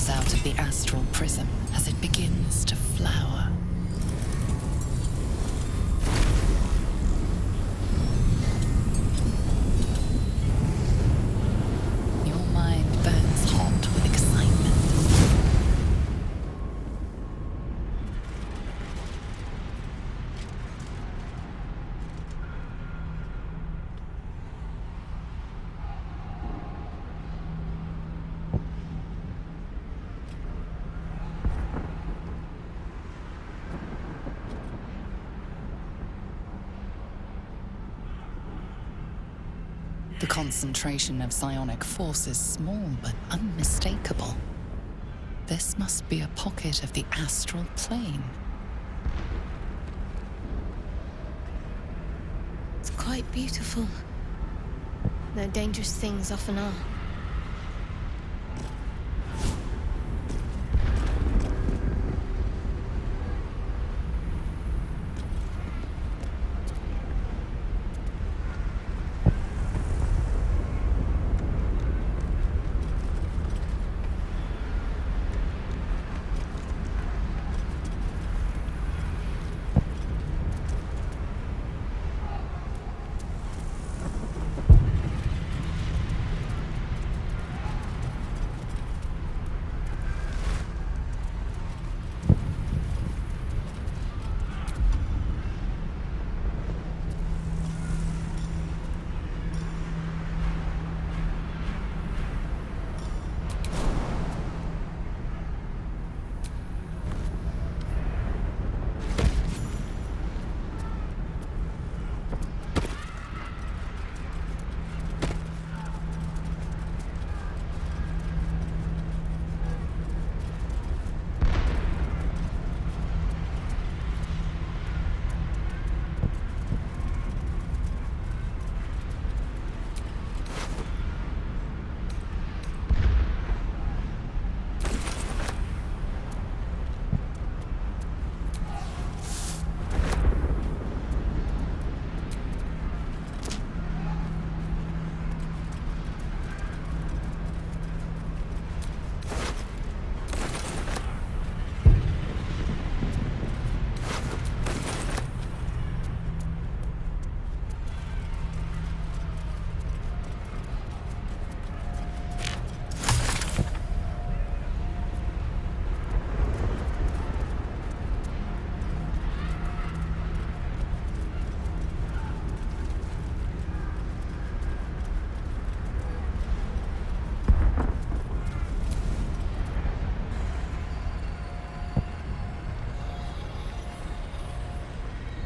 pours out of the astral prism as it begins to flower. Your mind burns hot with excitement. The concentration of psionic force is small but unmistakable. This must be a pocket of the astral plane. It's quite beautiful. Though dangerous things often are.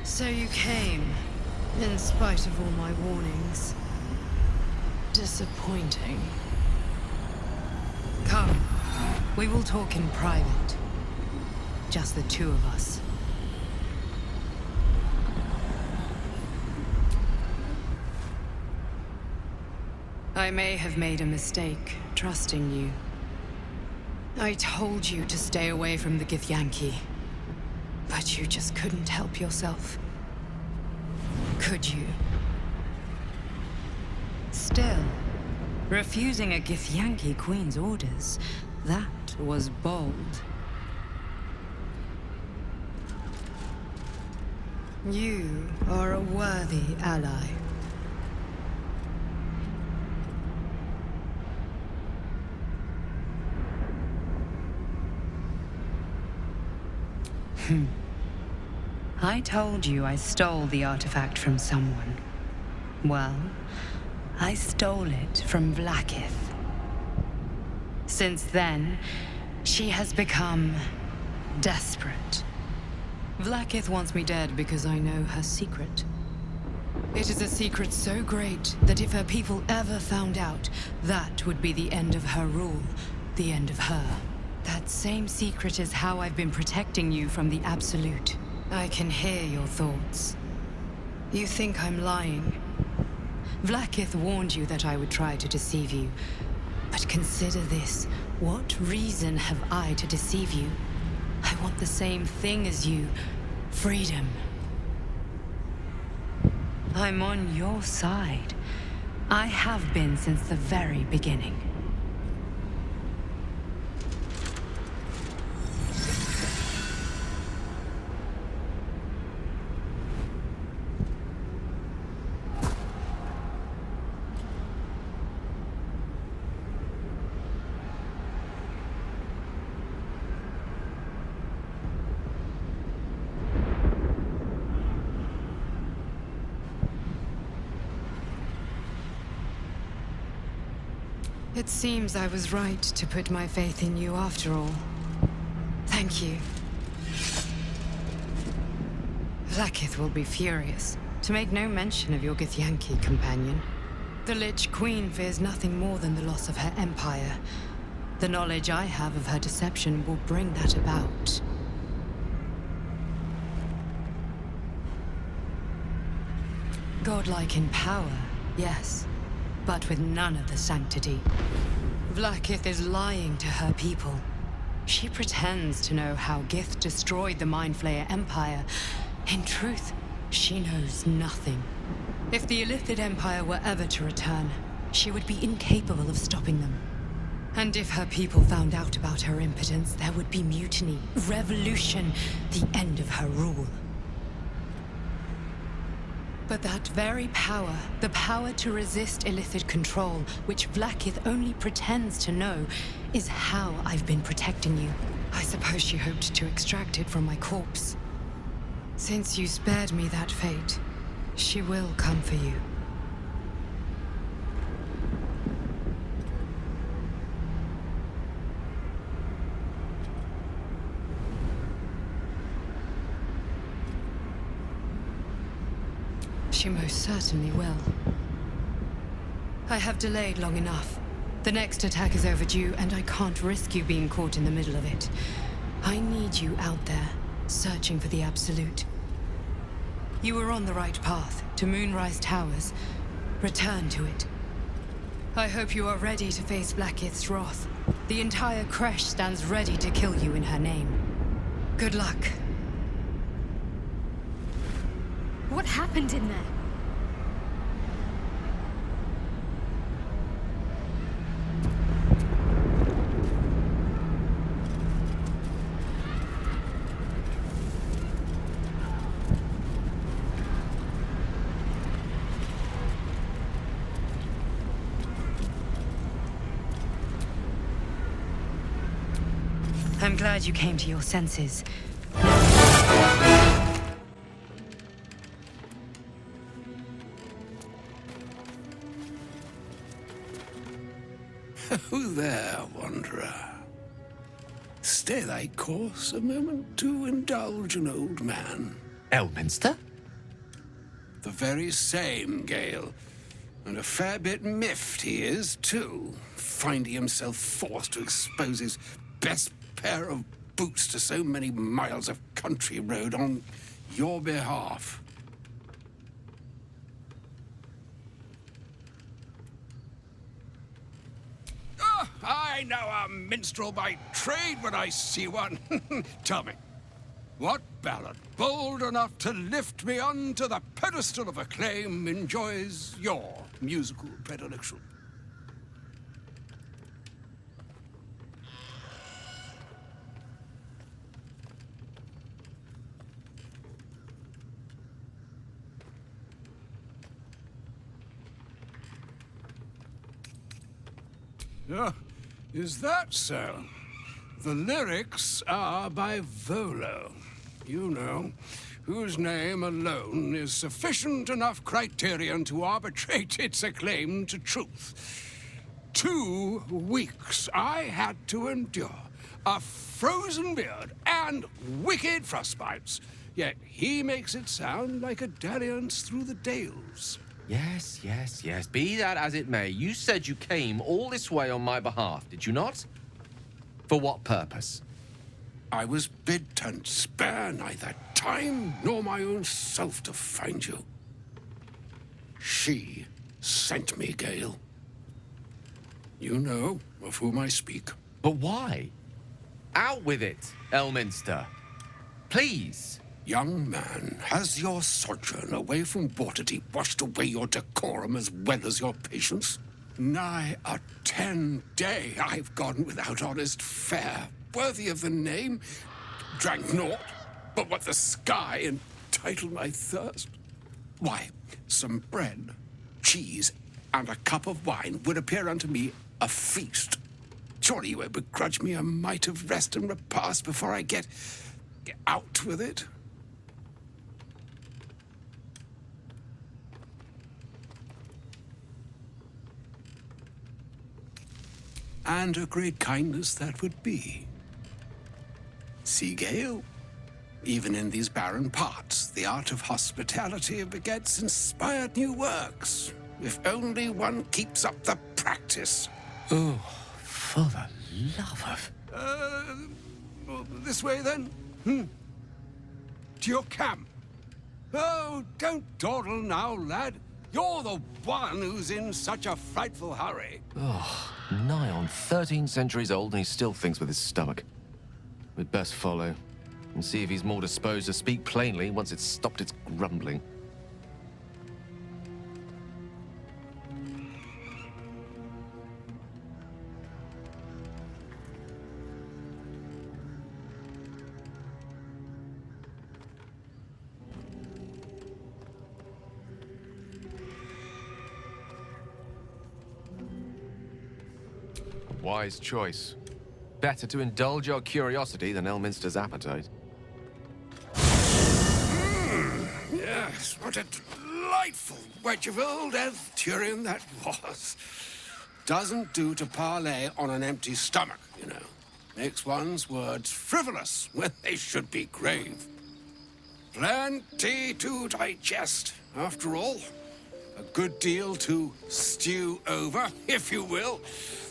So you came, in spite of all my warnings. Disappointing. Come, we will talk in private. Just the two of us. I may have made a mistake, trusting you. I told you to stay away from the Githyanki. But you just couldn't help yourself. Could you? Still, refusing a Githyanki queen's orders, that was bold. You are a worthy ally. I told you I stole the artifact from someone. Well, I stole it from Vlaakith. Since then, she has become desperate. Vlaakith wants me dead because I know her secret. It is a secret so great that if her people ever found out, that would be the end of her rule, the end of her. That same secret is how I've been protecting you from the Absolute. I can hear your thoughts. You think I'm lying. Vlaakith warned you that I would try to deceive you. But consider this. What reason have I to deceive you? I want the same thing as you. Freedom. I'm on your side. I have been since the very beginning. It seems I was right to put my faith in you after all. Thank you. Vlaakith will be furious, to make no mention of your Githyanki companion. The Lich Queen fears nothing more than the loss of her empire. The knowledge I have of her deception will bring that about. Godlike in power, yes, but with none of the sanctity. Vlaakith is lying to her people. She pretends to know how Gith destroyed the Mind Flayer Empire. In truth, she knows nothing. If the Illithid Empire were ever to return, she would be incapable of stopping them. And if her people found out about her impotence, there would be mutiny, revolution, the end of her rule. But that very power, the power to resist Illithid control, which Vlaakith only pretends to know, is how I've been protecting you. I suppose she hoped to extract it from my corpse. Since you spared me that fate, she will come for you. She most certainly will. I have delayed long enough. The next attack is overdue, and I can't risk you being caught in the middle of it. I need you out there, searching for the Absolute. You were on the right path, to Moonrise Towers. Return to it. I hope you are ready to face Vlaakith's wrath. The entire Kresh stands ready to kill you in her name. Good luck. What happened in there? I'm glad you came to your senses. Who there, wanderer? Stay thy course a moment to indulge an old man. Elminster? The very same, Gale. And a fair bit miffed he is, too, finding himself forced to expose his best pair of boots to so many miles of country road on your behalf. Oh, I know a minstrel by trade when I see one. Tell me, what ballad bold enough to lift me onto the pedestal of acclaim enjoys your musical predilection? Oh, is that so? The lyrics are by Volo. You know, whose name alone is sufficient enough criterion to arbitrate its acclaim to truth. 2 weeks I had to endure a frozen beard and wicked frostbites, yet he makes it sound like a dalliance through the dales. Yes. Be that as it may, you said you came all this way on my behalf, did you not? For what purpose? I was bid to spare neither time nor my own self to find you. She sent me, Gale. You know of whom I speak. But why? Out with it, Elminster. Please. Young man, has your sojourn away from Waterdeep washed away your decorum as well as your patience? Nigh a 10-day I've gone without honest fare, worthy of the name. Drank naught but what the sky entitled my thirst. Why, some bread, cheese, and a cup of wine would appear unto me a feast. Surely you won't begrudge me a mite of rest and repast before I get out with it? And a great kindness that would be. See, Gale? Even in these barren parts, the art of hospitality begets inspired new works. If only one keeps up the practice. Oh, for the love of... This way then? To your camp. Oh, don't dawdle now, lad. You're the one who's in such a frightful hurry. Oh, nigh on 13 centuries old and he still thinks with his stomach. We'd best follow and see if he's more disposed to speak plainly once it's stopped its grumbling. Wise choice. Better to indulge your curiosity than Elminster's appetite. Yes, what a delightful wedge of old Arthurian that was. Doesn't do to parley on an empty stomach, you know. Makes one's words frivolous when they should be grave. Plenty to digest, after all. A good deal to stew over, if you will.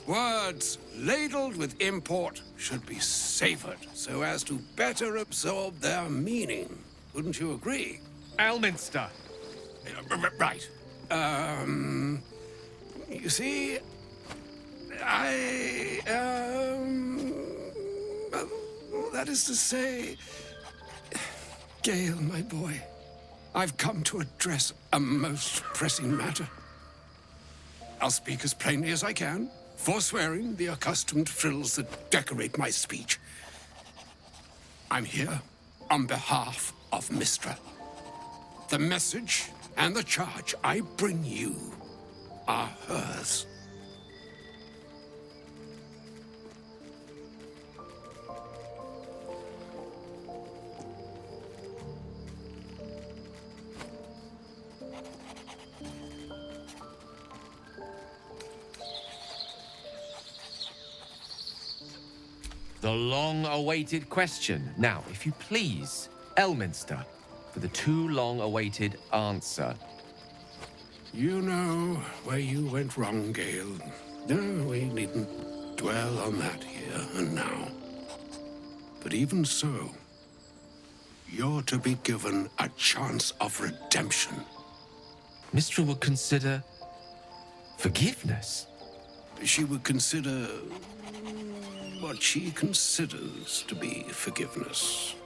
Words ladled with import should be savored so as to better absorb their meaning. Wouldn't you agree? Elminster! Right. You see, that is to say, Gale, my boy, I've come to address a most pressing matter. I'll speak as plainly as I can, forswearing the accustomed frills that decorate my speech. I'm here on behalf of Mistra. The message and the charge I bring you are hers. The long-awaited question. Now, if you please, Elminster, for the too long-awaited answer. You know where you went wrong, Gale. No, we needn't dwell on that here and now. But even so, you're to be given a chance of redemption. Mistra would consider forgiveness. She would consider what she considers to be forgiveness.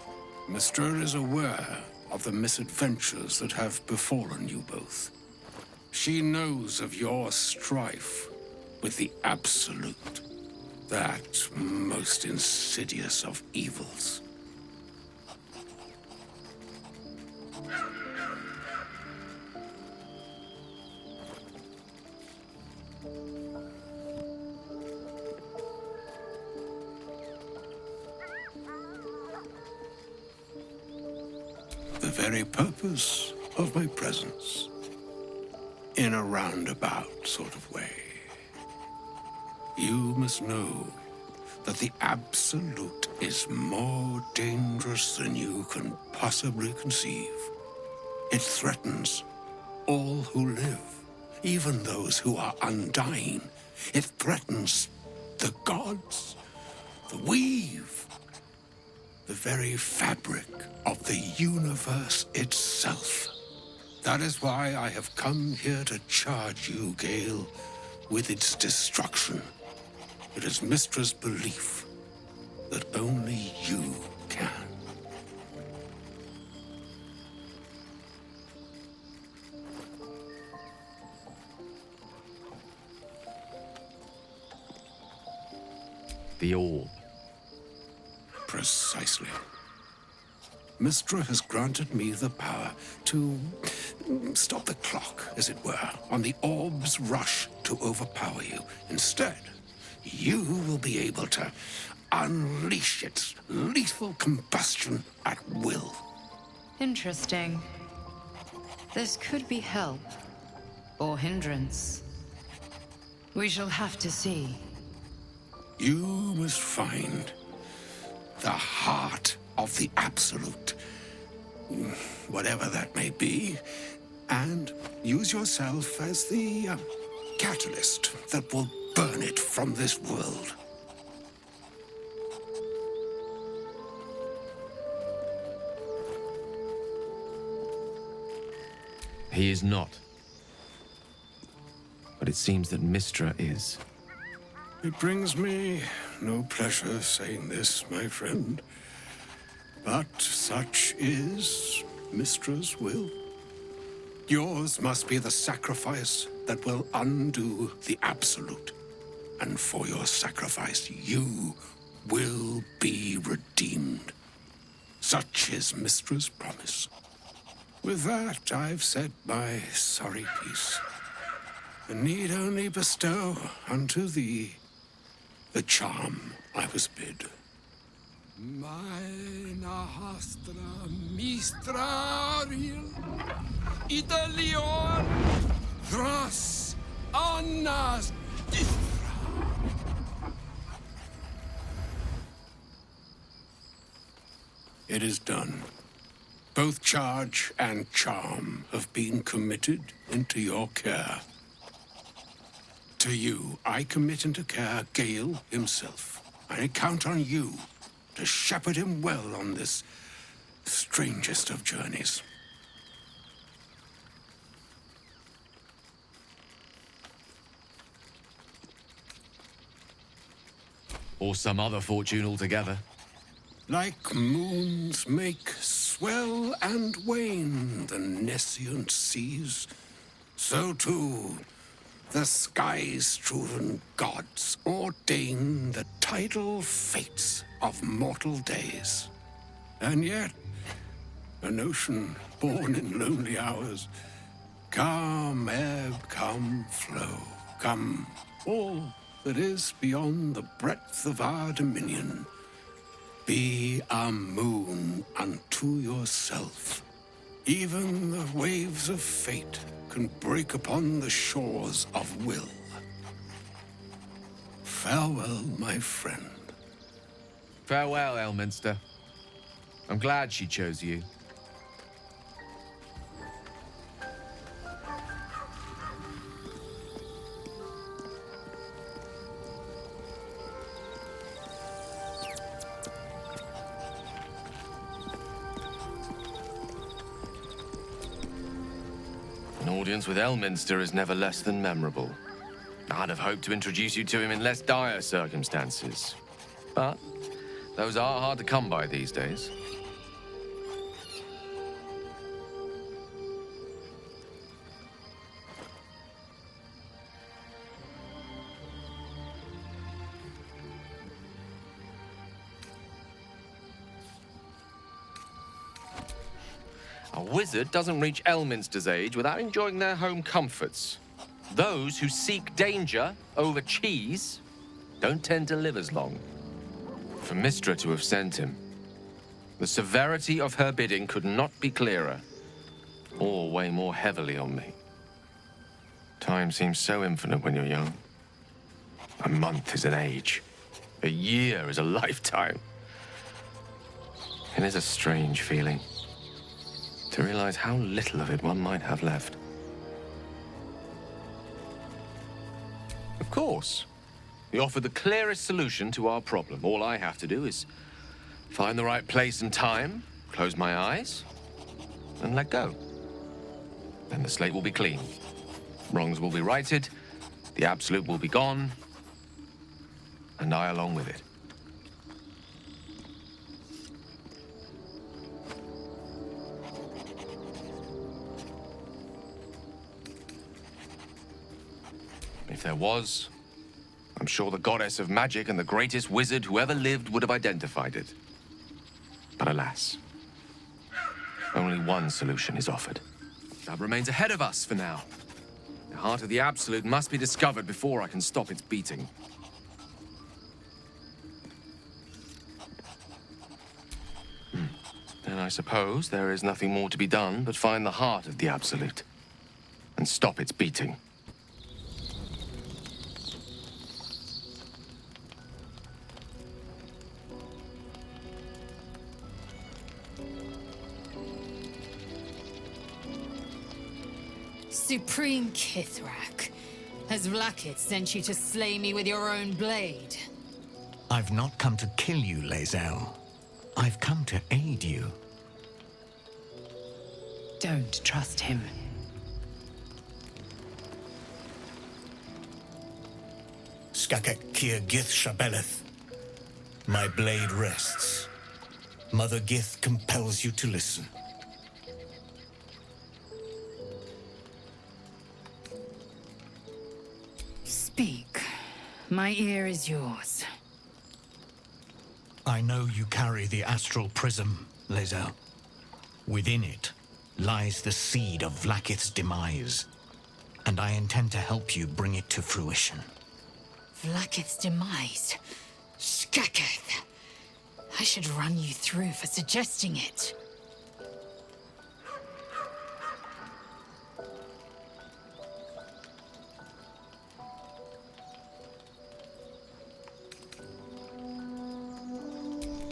Mistra is aware of the misadventures that have befallen you both. She knows of your strife with the Absolute, that most insidious of evils. The very purpose of my presence, in a roundabout sort of way. You must know that the Absolute is more dangerous than you can possibly conceive. It threatens all who live, even those who are undying. It threatens the gods, the weave, the very fabric of the universe itself. That is why I have come here to charge you, Gale, with its destruction. It is Mistra's belief that only you can. The orb. Precisely. Mistra has granted me the power to stop the clock, as it were, on the orb's rush to overpower you. Instead, you will be able to unleash its lethal combustion at will. Interesting. This could be help or hindrance. We shall have to see. You must find the heart of the Absolute, whatever that may be, and use yourself as the catalyst that will burn it from this world. He is not. But it seems that Mystra is. It brings me no pleasure saying this, my friend, but such is Mystra's will. Yours must be the sacrifice that will undo the Absolute. And for your sacrifice, you will be redeemed. Such is Mystra's promise. With that, I've said my sorry piece, and need only bestow unto thee the charm I was bid. Mina hastra mistraril Italion thras annas dithra. It is done. Both charge and charm have been committed into your care. To you, I commit into care Gale himself. I count on you to shepherd him well on this strangest of journeys. Or some other fortune altogether. Like moons make swell and wane the nescient seas, so too the skies-strewn gods ordain the tidal fates of mortal days. And yet, an ocean born in lonely hours, come ebb, come flow, come all that is beyond the breadth of our dominion. Be a moon unto yourself. Even the waves of fate can break upon the shores of will. Farewell, my friend. Farewell, Elminster. I'm glad she chose you. An audience with Elminster is never less than memorable. I'd have hoped to introduce you to him in less dire circumstances. But those are hard to come by these days. A wizard doesn't reach Elminster's age without enjoying their home comforts. Those who seek danger over cheese don't tend to live as long. For Mystra to have sent him, the severity of her bidding could not be clearer, or weigh more heavily on me. Time seems so infinite when you're young. A month is an age. A year is a lifetime. It is a strange feeling to realize how little of it one might have left. Of course, you offer the clearest solution to our problem. All I have to do is find the right place and time, close my eyes, and let go. Then the slate will be clean. Wrongs will be righted, the Absolute will be gone, and I along with it. If there was, I'm sure the goddess of magic and the greatest wizard who ever lived would have identified it. But alas, only one solution is offered. That remains ahead of us for now. The heart of the Absolute must be discovered before I can stop its beating. Then I suppose there is nothing more to be done but find the heart of the Absolute and stop its beating. Supreme Kithrak, has Vlaakith sent you to slay me with your own blade? I've not come to kill you, Lae'zel. I've come to aid you. Don't trust him. Skakek Kir Gith Shabeleth. My blade rests. Mother Gith compels you to listen. Speak. My ear is yours. I know you carry the astral prism, Lae'zel. Within it lies the seed of Vlaakith's demise, and I intend to help you bring it to fruition. Vlaakith's demise? Skaketh! I should run you through for suggesting it.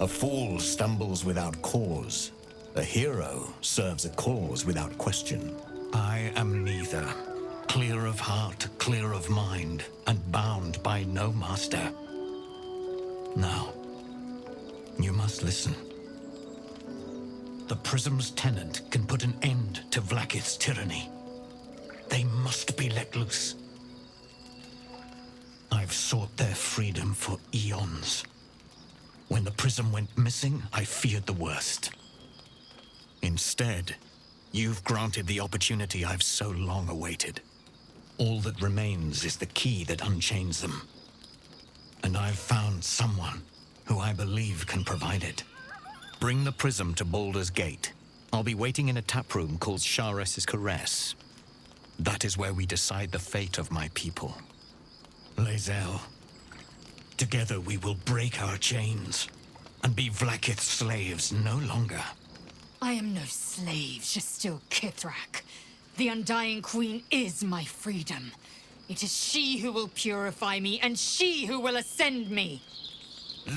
A fool stumbles without cause. A hero serves a cause without question. I am neither. Clear of heart, clear of mind, and bound by no master. Now, you must listen. The Prism's tenant can put an end to Vlaakith's tyranny. They must be let loose. I've sought their freedom for eons. When the Prism went missing, I feared the worst. Instead, you've granted the opportunity I've so long awaited. All that remains is the key that unchains them. And I've found someone who I believe can provide it. Bring the Prism to Baldur's Gate. I'll be waiting in a taproom called Shares's Caress. That is where we decide the fate of my people. Lae'zel, together we will break our chains and be Vlaakith's slaves no longer. I am no slave, just still Kithrak. The Undying Queen is my freedom. It is she who will purify me, and she who will ascend me.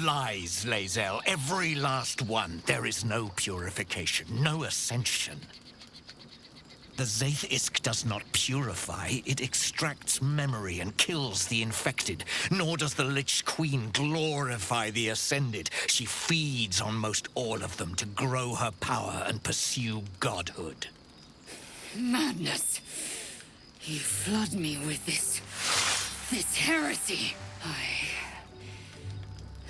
Lies, Lae'zel, every last one. There is no purification, no ascension. The Zaith Isk does not purify, it extracts memory and kills the infected. Nor does the Lich Queen glorify the ascended. She feeds on most all of them to grow her power and pursue godhood. Madness! You flood me with this heresy.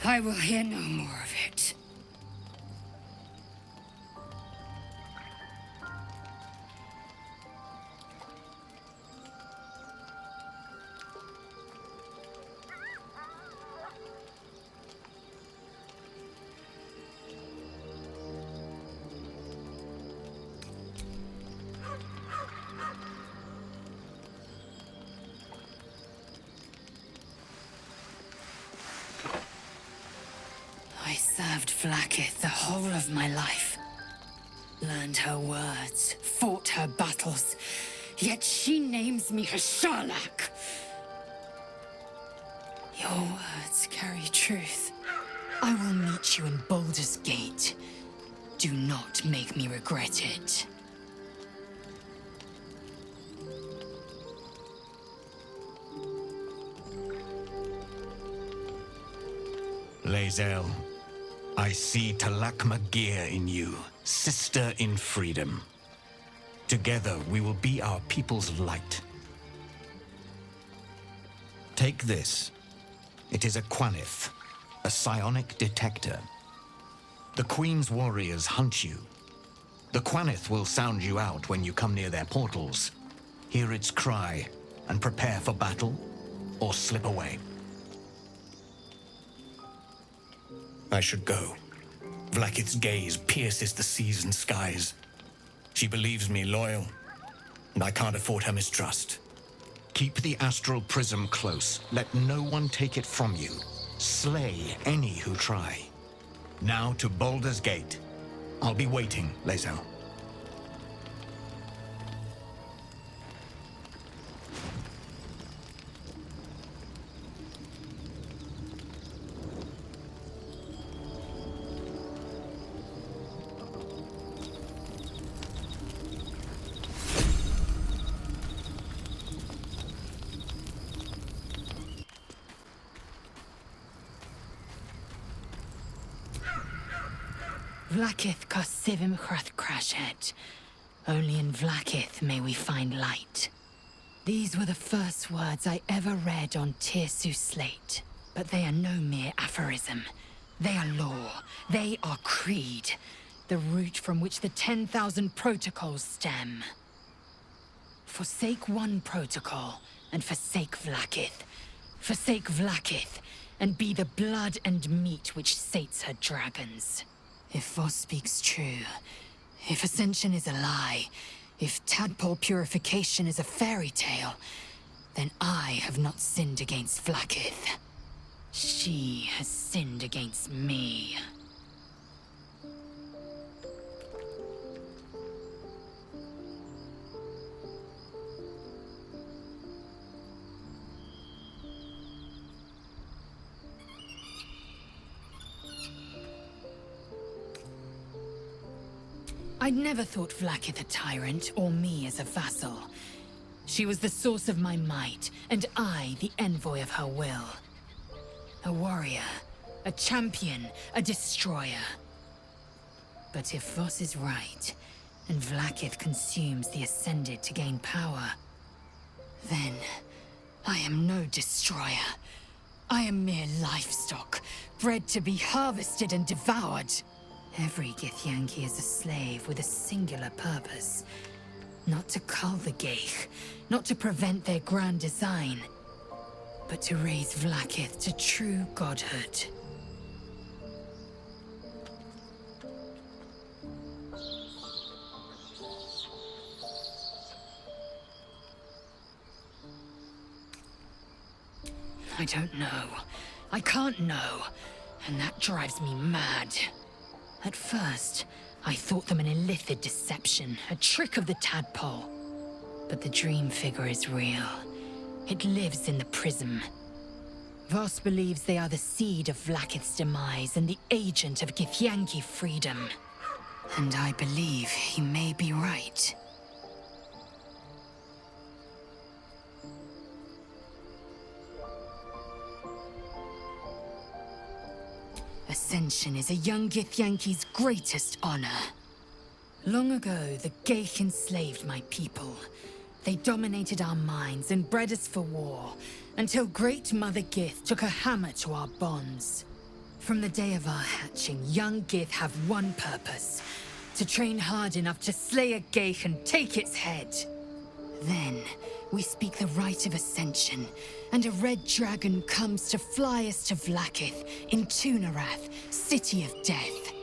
I will hear no more of it. I served Vlaakith the whole of my life. Learned her words, fought her battles, yet she names me her Sharlak. Your words carry truth. I will meet you in Baldur's Gate. Do not make me regret it. Lae'zel, I see Talak Magir in you, sister in freedom. Together we will be our people's light. Take this. It is a Quanith, a psionic detector. The Queen's warriors hunt you. The Quanith will sound you out when you come near their portals. Hear its cry and prepare for battle, or slip away. I should go. Vlaakith's gaze pierces the seas and skies. She believes me loyal, and I can't afford her mistrust. Keep the astral prism close. Let no one take it from you. Slay any who try. Now to Baldur's Gate. I'll be waiting, Lae'zel. Vlakith Kosivim Hrath Crashet. Only in Vlakith may we find light. These were the first words I ever read on Tirsu's slate. But they are no mere aphorism. They are law. They are creed. The root from which the 10,000 protocols stem. Forsake one protocol, and forsake Vlakith. Forsake Vlakith, and be the blood and meat which sates her dragons. If Voss speaks true, if Ascension is a lie, if tadpole purification is a fairy tale, then I have not sinned against Vlakith. She has sinned against me. I'd never thought Vlakith a tyrant, or me as a vassal. She was the source of my might, and I the envoy of her will. A warrior, a champion, a destroyer. But if Voss is right, and Vlakith consumes the Ascended to gain power, then I am no destroyer. I am mere livestock, bred to be harvested and devoured. Every Githyanki is a slave with a singular purpose. Not to cull the Geich, not to prevent their grand design, but to raise Vlakith to true godhood. I don't know. I can't know. And that drives me mad. At first, I thought them an illithid deception, a trick of the tadpole. But the dream figure is real. It lives in the prism. Voss believes they are the seed of Vlakith's demise and the agent of Githyanki freedom. And I believe he may be right. Ascension is a young Githyanki's greatest honor. Long ago, the Geich enslaved my people. They dominated our minds and bred us for war, until Great Mother Gith took a hammer to our bonds. From the day of our hatching, young Gith have one purpose: to train hard enough to slay a Geich and take its head. Then, we speak the rite of Ascension, and a red dragon comes to fly us to Vlakith in Tunarath, City of Death.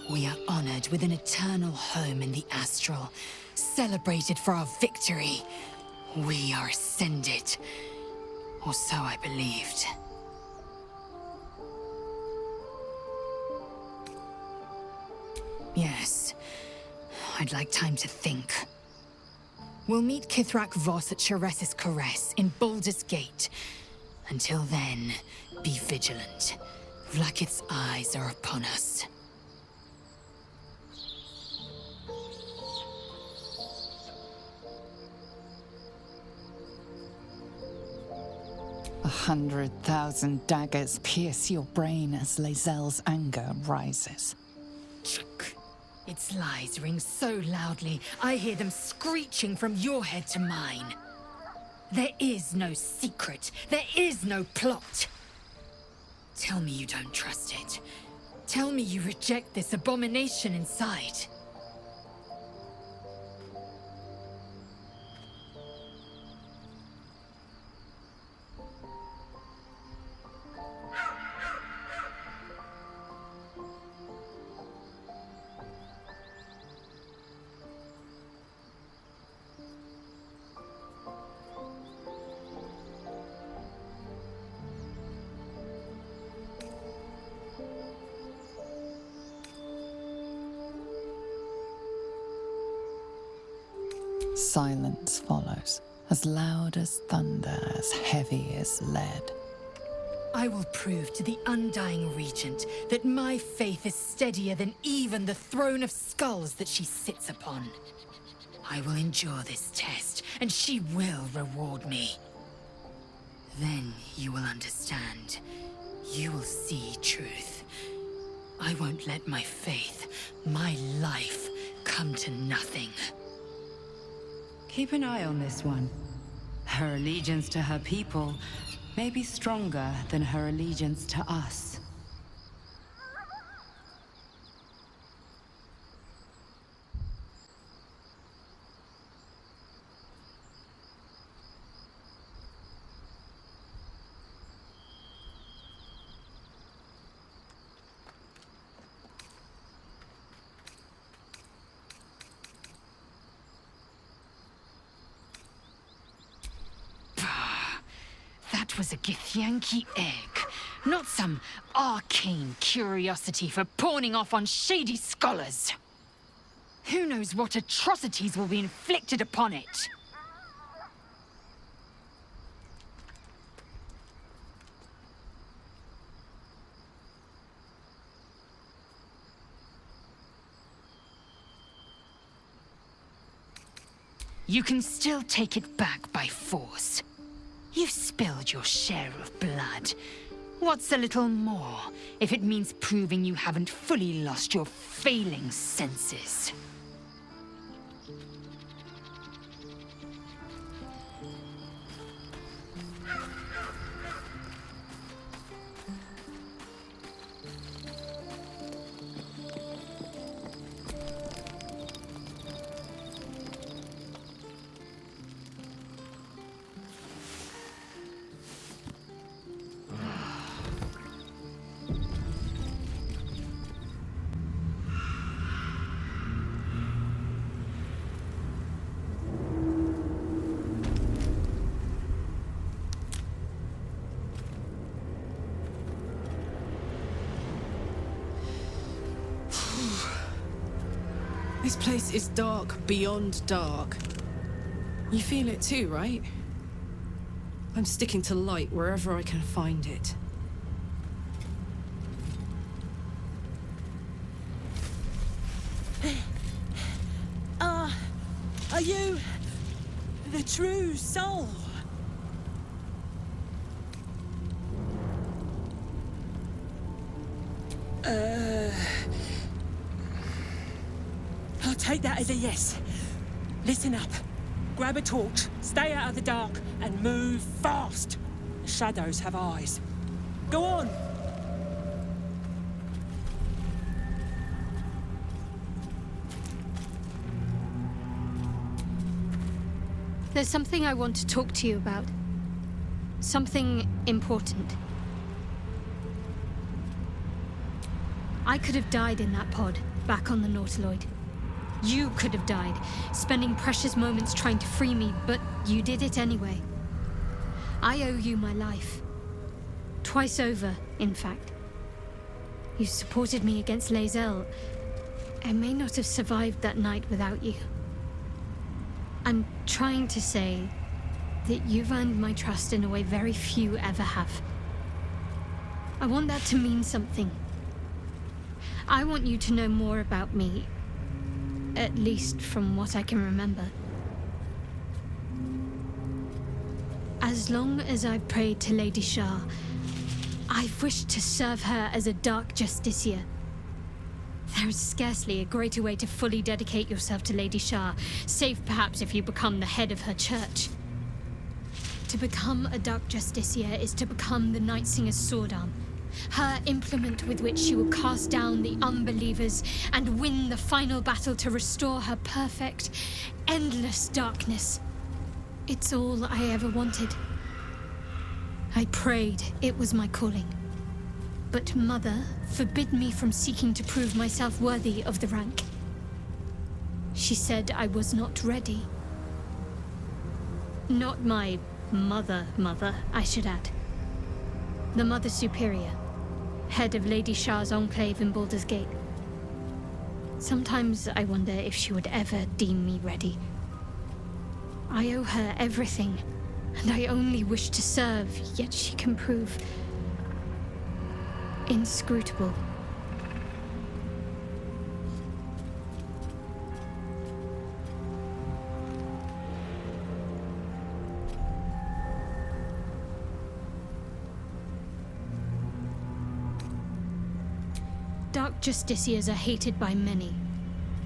We are honored with an eternal home in the Astral, celebrated for our victory. We are ascended. Or so I believed. Yes, I'd like time to think. We'll meet Kithrak Voss at Cheres's Caress in Baldur's Gate. Until then, be vigilant. Vlakith's eyes are upon us. A 100,000 daggers pierce your brain as Lae'zel's anger rises. Chuk. Its lies ring so loudly, I hear them screeching from your head to mine. There is no secret. There is no plot. Tell me you don't trust it. Tell me you reject this abomination inside. Silence follows, as loud as thunder, as heavy as lead. I will prove to the Undying Regent that my faith is steadier than even the throne of skulls that she sits upon. I will endure this test, and she will reward me. Then you will understand. You will see truth. I won't let my faith, my life, come to nothing. Keep an eye on this one. Her allegiance to her people may be stronger than her allegiance to us. That was a Githyanki egg, not some arcane curiosity for pawning off on shady scholars. Who knows what atrocities will be inflicted upon it? You can still take it back by force. You've spilled your share of blood. What's a little more, if it means proving you haven't fully lost your failing senses? This place is dark beyond dark. You feel it too, right? I'm sticking to light wherever I can find it. Are you the true soul? I'll take that as a yes. Listen up. Grab a torch, stay out of the dark, and move fast. The shadows have eyes. Go on! There's something I want to talk to you about. Something important. I could have died in that pod, back on the Nautiloid. You could have died, spending precious moments trying to free me, but you did it anyway. I owe you my life. Twice over, in fact. You supported me against Lae'zel. I may not have survived that night without you. I'm trying to say that you've earned my trust in a way very few ever have. I want that to mean something. I want you to know more about me, at least from what I can remember. As long as I've prayed to Lady Shah, I've wished to serve her as a Dark Justiciar. There is scarcely a greater way to fully dedicate yourself to Lady Shah, save perhaps if you become the head of her church. To become a Dark Justiciar is to become the Night Singer's sword arm, her implement with which she will cast down the unbelievers and win the final battle to restore her perfect, endless darkness. It's all I ever wanted. I prayed it was my calling. But Mother forbid me from seeking to prove myself worthy of the rank. She said I was not ready. Not my mother, I should add. The Mother Superior, head of Lady Shah's enclave in Baldur's Gate. Sometimes I wonder if she would ever deem me ready. I owe her everything, and I only wish to serve, yet she can prove inscrutable. Dark Justiciars are hated by many,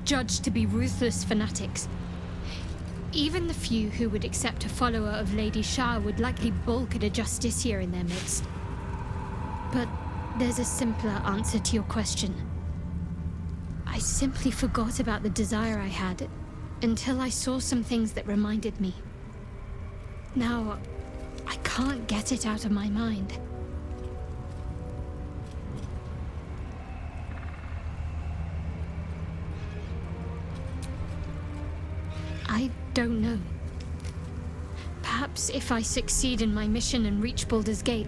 judged to be ruthless fanatics. Even the few who would accept a follower of Lady Shah would likely balk at a Justiciar in their midst. But there's a simpler answer to your question. I simply forgot about the desire I had until I saw some things that reminded me. Now, I can't get it out of my mind. I don't know. Perhaps if I succeed in my mission and reach Baldur's Gate,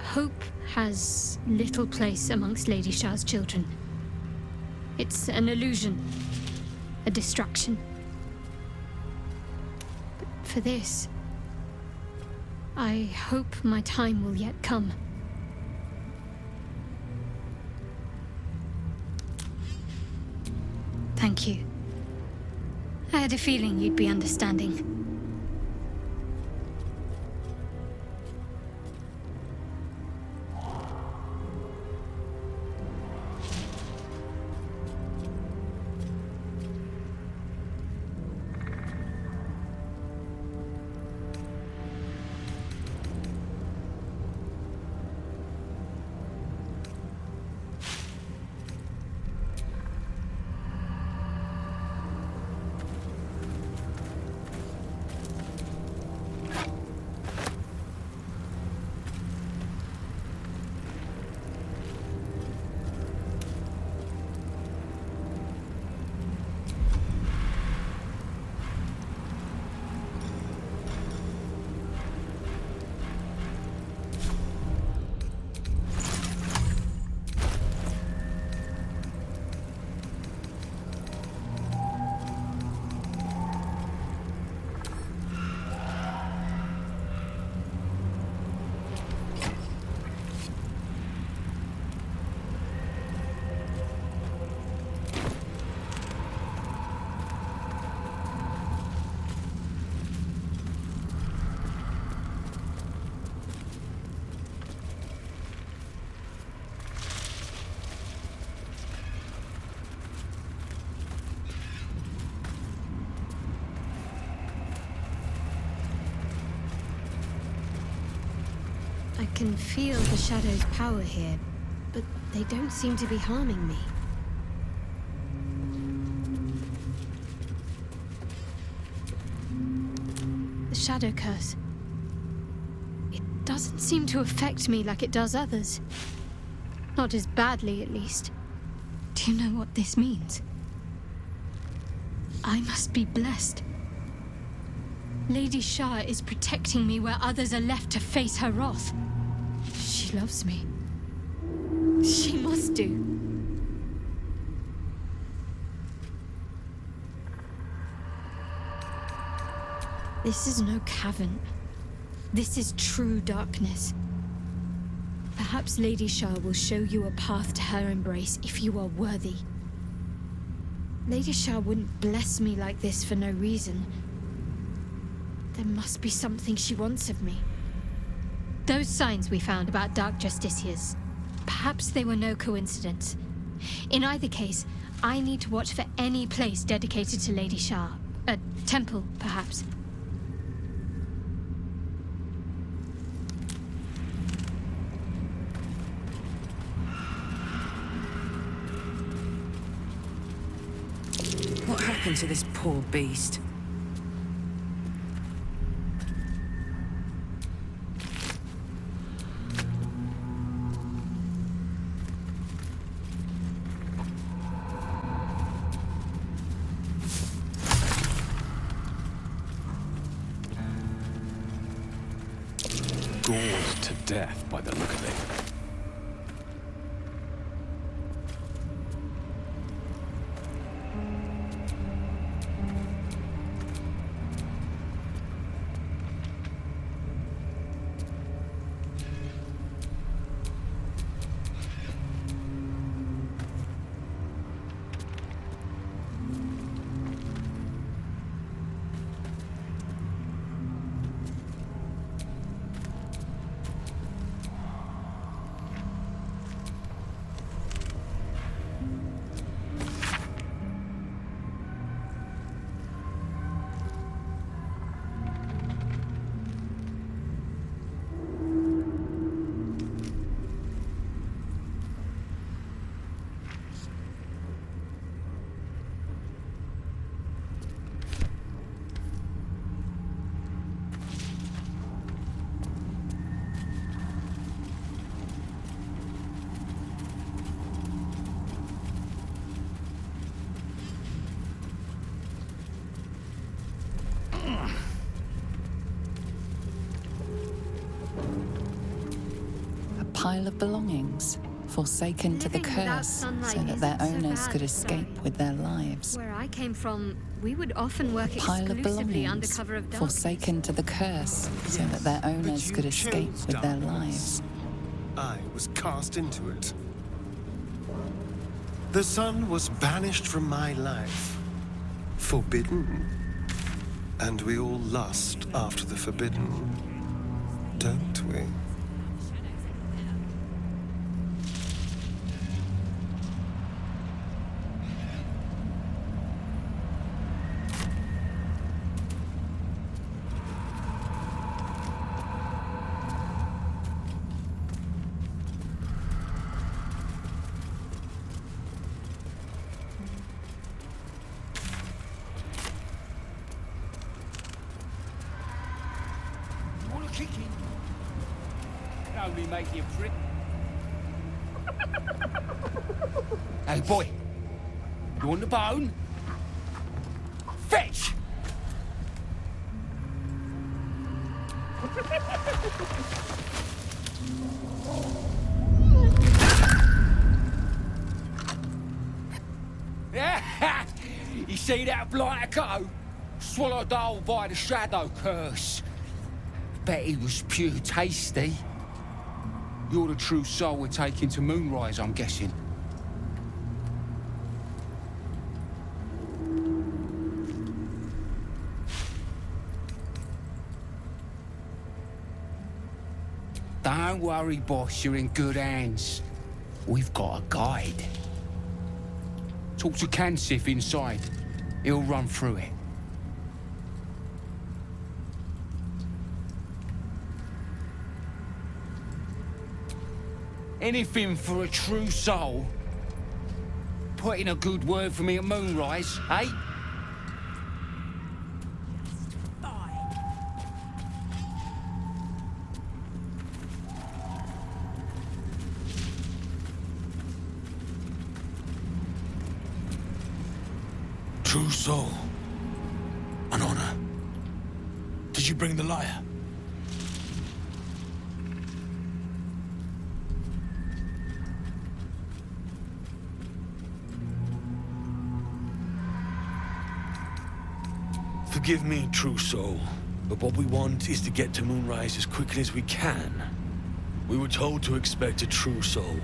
hope has little place amongst Lady Shah's children. It's an illusion, a distraction. But for this, I hope my time will yet come. Thank you. I had a feeling you'd be understanding. I can feel the Shadow's power here, but they don't seem to be harming me. The Shadow Curse. It doesn't seem to affect me like it does others. Not as badly, at least. Do you know what this means? I must be blessed. Lady Shah is protecting me where others are left to face her wrath. She loves me. She must do. This is no cavern. This is true darkness. Perhaps Lady Shah will show you a path to her embrace if you are worthy. Lady Shah wouldn't bless me like this for no reason. There must be something she wants of me. Those signs we found about Dark Justiciars, perhaps they were no coincidence. In either case, I need to watch for any place dedicated to Lady Shah. A temple, perhaps. What happened to this poor beast? Gored to death by the look of it. pile of belongings, forsaken to the Living without curse, sunlight so that their isn't so owners bad, could escape sorry. with their lives. Where I came from, we would often work Pile of exclusively under belongings, cover of darkness. forsaken to the curse, so that their owners you could escape chose with their darkness. lives. I was cast into it. The sun was banished from my life. Forbidden. And we all lust after the forbidden, don't we? Only make you prick. Hey, boy. You want the bone? Fetch! You see that blighter go? Swallowed whole by the shadow curse. Bet he was pure tasty. You're the true soul we're taking to Moonrise, I'm guessing. Don't worry, boss, you're in good hands. We've got a guide. Talk to Kansif inside. He'll run through it. Anything for a true soul. Put in a good word for me at Moonrise, eh? True soul. An honor. Did you bring the lyre? Forgive me, true soul, but what we want is to get to Moonrise as quickly as we can. We were told to expect a true soul.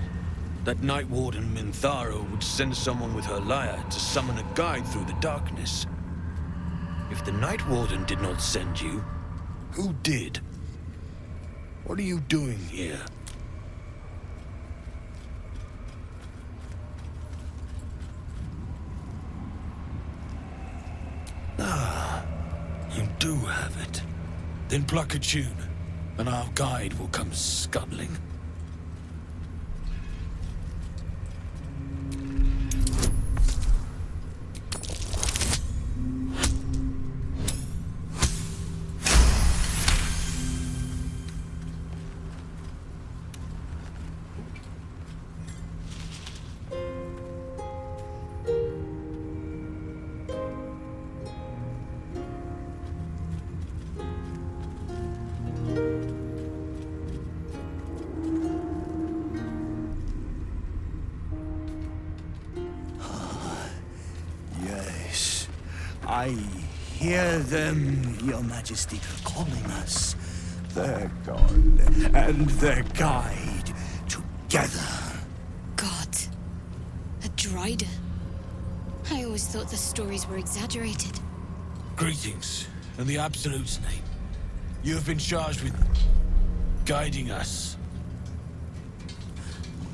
That Night Warden Minthara would send someone with her lyre to summon a guide through the darkness. If the Night Warden did not send you, who did? What are you doing here? You do have it. Then pluck a tune, and our guide will come scuttling. I hear them, Your Majesty, calling us. Their god and their guide together. God. A Drider. I always thought the stories were exaggerated. Greetings, in the Absolute's name. You have been charged with guiding us.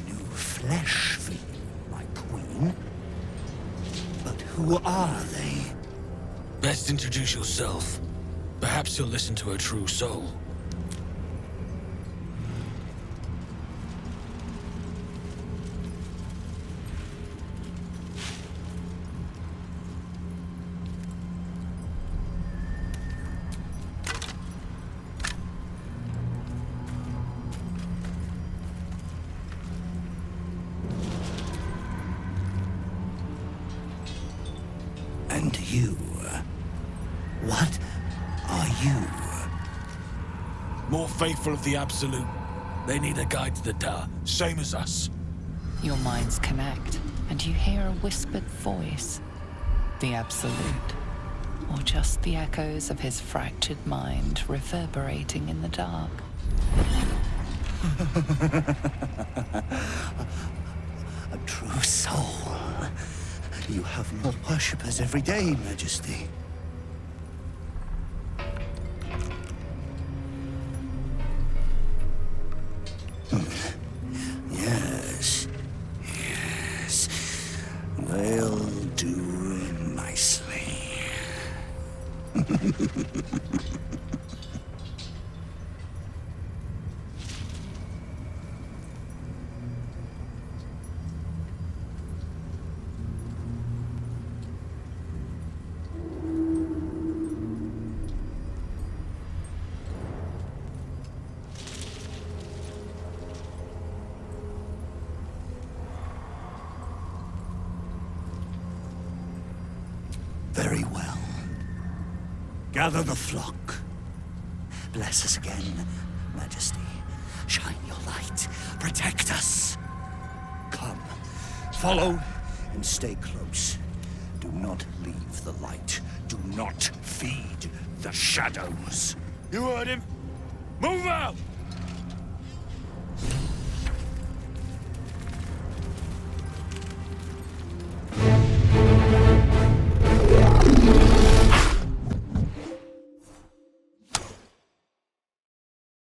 New flesh for you, my queen. But who are they? Best introduce yourself. Perhaps you'll listen to a true soul. And you? What are you? More faithful of the Absolute They need a guide to the tower, same as us. Your minds connect, and you hear a whispered voice. The Absolute. Or just the echoes of his fractured mind reverberating in the dark. A true soul. You have more worshippers every day, Majesty. Yes. Yes. They'll do nicely. Very well. Gather the flock. Bless us again, Majesty. Shine your light. Protect us. Come. Follow and stay close. Do not leave the light. Do not feed the shadows. You heard him. Move out!